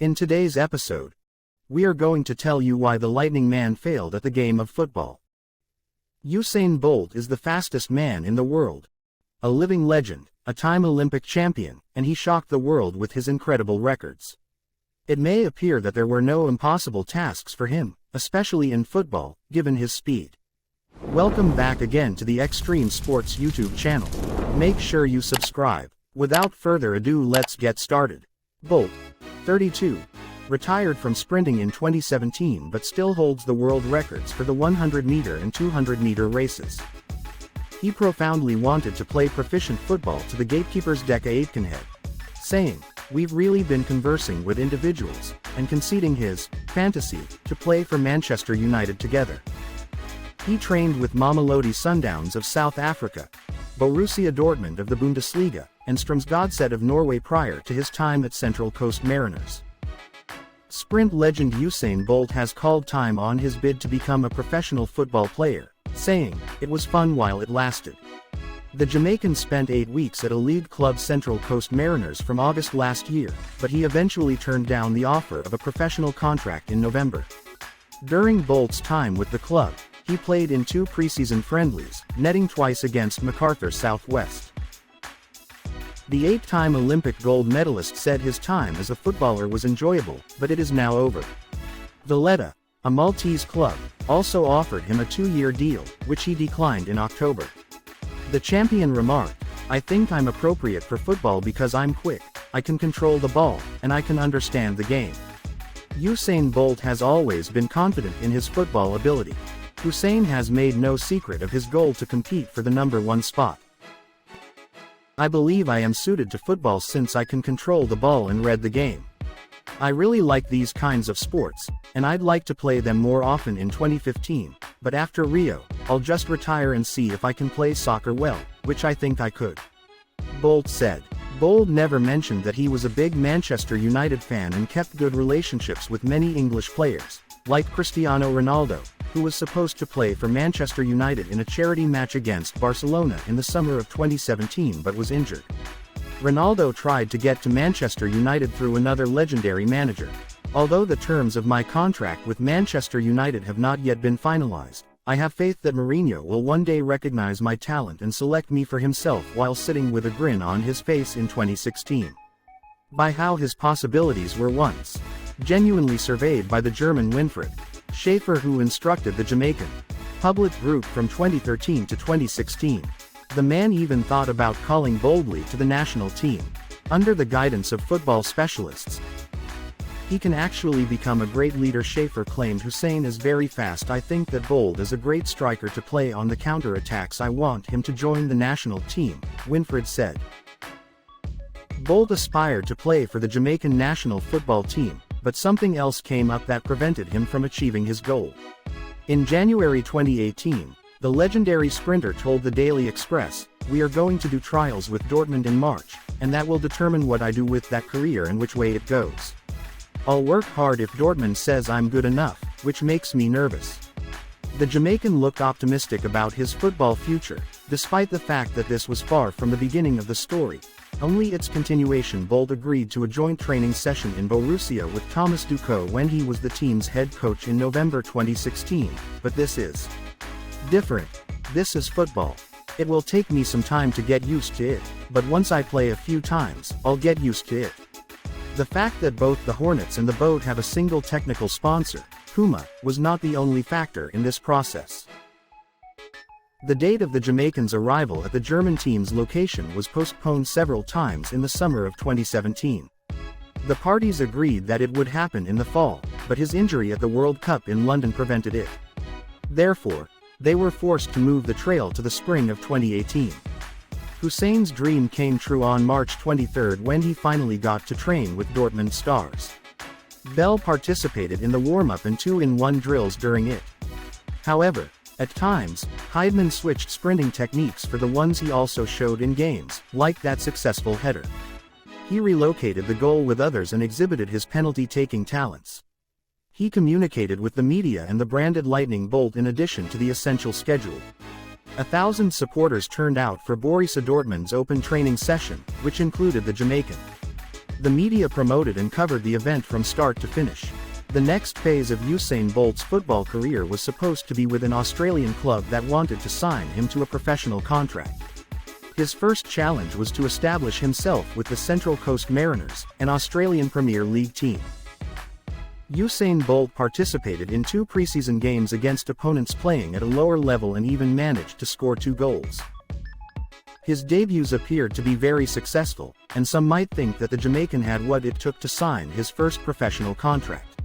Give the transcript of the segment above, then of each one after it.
In today's episode, we are going to tell you why the Lightning Man failed at the game of football. Usain Bolt is the fastest man in the world. A living legend, a time Olympic champion, and he shocked the world with his incredible records. It may appear that there were no impossible tasks for him, especially in football, given his speed. Welcome back again to the Extreme Sports YouTube channel. Make sure you subscribe. Without further ado, let's get started. Bolt, 32, retired from sprinting in 2017 but still holds the world records for the 100-meter and 200-meter races. He profoundly wanted to play proficient football to the gatekeeper's Decca Aitkenhead, saying, "We've really been conversing with individuals, and conceding his fantasy to play for Manchester United together." He trained with Mamelodi Sundowns of South Africa, Borussia Dortmund of the Bundesliga, and Strømsgodset of Norway prior to his time at Central Coast Mariners. Sprint legend Usain Bolt has called time on his bid to become a professional football player, saying, "It was fun while it lasted." The Jamaican spent 8 weeks at a league club Central Coast Mariners from August last year, but he eventually turned down the offer of a professional contract in November. During Bolt's time with the club, he played in 2 preseason friendlies, netting twice against MacArthur Southwest. The 8-time Olympic gold medalist said his time as a footballer was enjoyable, but it is now over. Valletta, a Maltese club, also offered him a 2-year deal, which he declined in October. The champion remarked, "I think I'm appropriate for football because I'm quick, I can control the ball, and I can understand the game." Usain Bolt has always been confident in his football ability. Usain has made no secret of his goal to compete for the number 1 spot. "I believe I am suited to football since I can control the ball and read the game. I really like these kinds of sports, and I'd like to play them more often in 2015, but after Rio, I'll just retire and see if I can play soccer well, which I think I could," Bolt said. Bolt never mentioned that he was a big Manchester United fan and kept good relationships with many English players, like Cristiano Ronaldo, who was supposed to play for Manchester United in a charity match against Barcelona in the summer of 2017 but was injured. Ronaldo tried to get to Manchester United through another legendary manager. "Although the terms of my contract with Manchester United have not yet been finalized, I have faith that Mourinho will one day recognize my talent and select me for himself," while sitting with a grin on his face in 2016. By how his possibilities were once genuinely surveyed by the German Winfried Schaefer, who instructed the Jamaican public group from 2013 to 2016. The man even thought about calling boldly to the national team. Under the guidance of football specialists, he can actually become a great leader. Schaefer claimed, "Usain is very fast. I think that Bolt is a great striker to play on the counter-attacks. I want him to join the national team," Winfried said. Bolt aspired to play for the Jamaican national football team, but something else came up that prevented him from achieving his goal. In January 2018, the legendary sprinter told the Daily Express, "We are going to do trials with Dortmund in March, and that will determine what I do with that career and which way it goes. I'll work hard if Dortmund says I'm good enough, which makes me nervous." The Jamaican looked optimistic about his football future, despite the fact that this was far from the beginning of the story, only its continuation. Bolt agreed to a joint training session in Borussia with Thomas Tuchel when he was the team's head coach in November 2016, but this is different. "This is football. It will take me some time to get used to it, but once I play a few times, I'll get used to it." The fact that both the Hornets and the boat have a single technical sponsor, Puma, was not the only factor in this process. The date of the Jamaican's arrival at the German team's location was postponed several times in the summer of 2017. The parties agreed that it would happen in the fall, but his injury at the World Cup in London prevented it. Therefore, they were forced to move the trail to the spring of 2018. Usain's dream came true on March 23 when he finally got to train with Dortmund stars. Bell participated in the warm-up and 2-in-1 drills during it. However, at times, Heidmann switched sprinting techniques for the ones he also showed in games, like that successful header. He relocated the goal with others and exhibited his penalty-taking talents. He communicated with the media and the branded Lightning Bolt in addition to the essential schedule. 1,000 supporters turned out for Borussia Dortmund's open training session, which included the Jamaican. The media promoted and covered the event from start to finish. The next phase of Usain Bolt's football career was supposed to be with an Australian club that wanted to sign him to a professional contract. His first challenge was to establish himself with the Central Coast Mariners, an Australian Premier League team. Usain Bolt participated in 2 preseason games against opponents playing at a lower level and even managed to score 2 goals. His debuts appeared to be very successful, and some might think that the Jamaican had what it took to sign his first professional contract.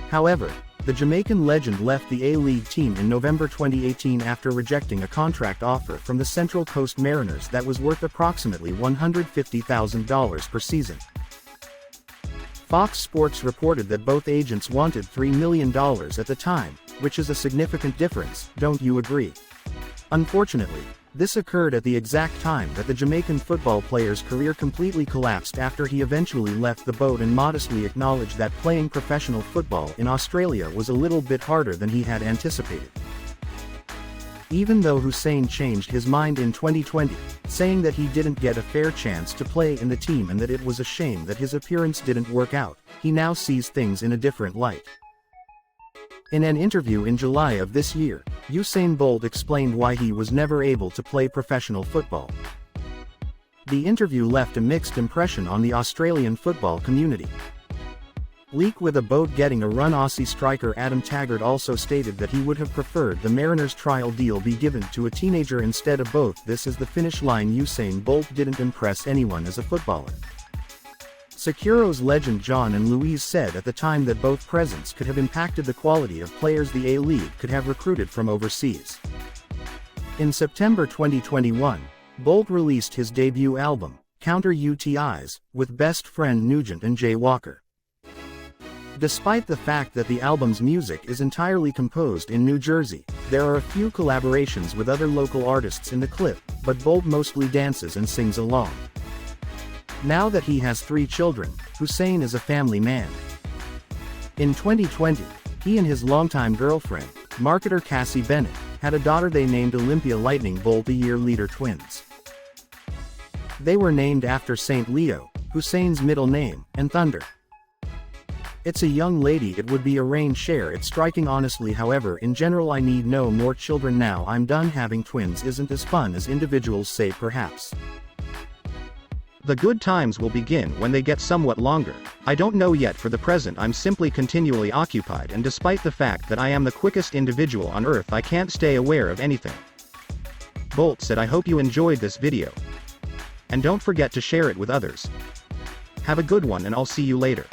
However, the Jamaican legend left the A-League team in November 2018 after rejecting a contract offer from the Central Coast Mariners that was worth approximately $150,000 per season. Fox Sports reported that both agents wanted $3 million at the time, which is a significant difference, don't you agree? Unfortunately, this occurred at the exact time that the Jamaican football player's career completely collapsed after he eventually left the boat and modestly acknowledged that playing professional football in Australia was a little bit harder than he had anticipated. Even though Usain changed his mind in 2020, saying that he didn't get a fair chance to play in the team and that it was a shame that his appearance didn't work out, he now sees things in a different light. In an interview in July of this year, Usain Bolt explained why he was never able to play professional football. The interview left a mixed impression on the Australian football community. Leak with a boat getting a run. Aussie striker Adam Taggart also stated that he would have preferred the Mariners' trial deal be given to a teenager instead of both. This is the finish line. Usain Bolt didn't impress anyone as a footballer. Securo's legend John and Louise said at the time that both presents could have impacted the quality of players the A-League could have recruited from overseas. In September 2021, Bolt released his debut album, Counter UTIs, with best friend Nugent and Jay Walker. Despite the fact that the album's music is entirely composed in New Jersey, there are a few collaborations with other local artists in the clip, but Bolt mostly dances and sings along. Now that he has 3 children, Usain is a family man. In 2020, he and his longtime girlfriend, marketer Cassie Bennett, had a daughter they named Olympia Lightning Bolt a year later twins. They were named after Saint Leo, Usain's middle name, and Thunder. It's a young lady. It would be a rain share. It's striking honestly. However, in general I need no more children now. I'm done. Having twins isn't as fun as individuals say perhaps. The good times will begin when they get somewhat longer. I don't know yet. For the present I'm simply continually occupied, and despite the fact that I am the quickest individual on earth I can't stay aware of anything. Bolt said. I hope you enjoyed this video. And don't forget to share it with others. Have a good one and I'll see you later.